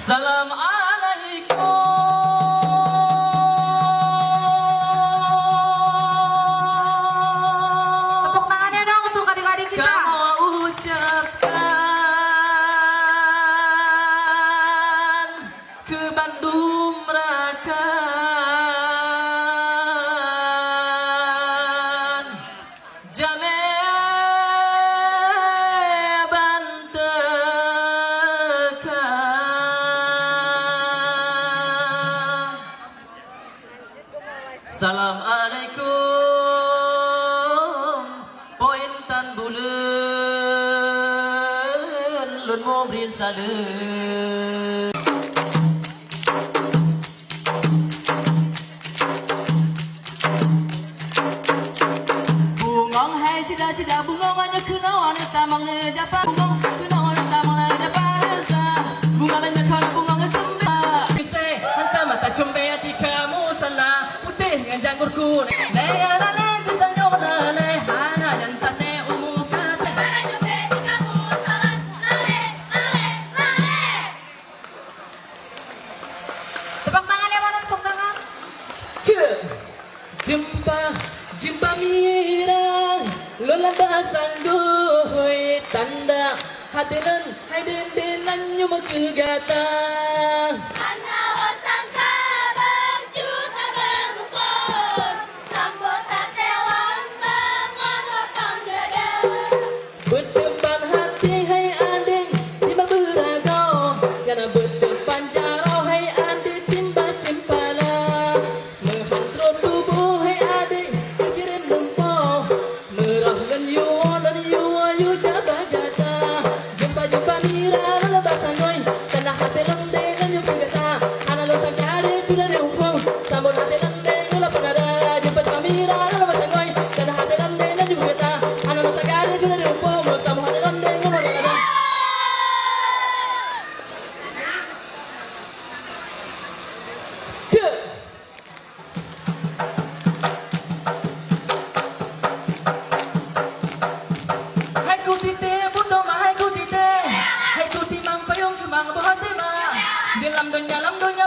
Tepuk tangannya dong untuk adik-adik kita. Kau ucapkan ke Bandung Merakan Jame Bantekan. Assalamualaikum Pointan bulan Lun mobrin saleh. Bungong hai cida-cida bungong aja kenawan tamang ne dapat bungong kenawan tamang ne dapat bungong aja kana bungong kemba kita hantar mata cumbe hati kamu salah putih dengan janggurku ne ana ne kita nyona ne hana yang tane umu kate Tepuk tangannya mana? Tepuk tangan. Jumpa mirang lola basang duhui tanda hatilan hai den nyuma kegatang bertempan hati hai ading timba beragau karena bertempan jaro hai ading timba cimpala menghantro tubuh hai ading kirim lumpau merah dan yu ayu jaba jata jumpa mira lepas sangoy karena hati lende dan yu kegata ana lo tagare sudah diumpau sambut hati lende gula penada jumpa mira lepas sangoy karena hati lende dan yu kegata ana lo tagare sudah diumpau hai ku tite buto ma hai ku tite hai ku timang payung kembang bohate ma dalam dunia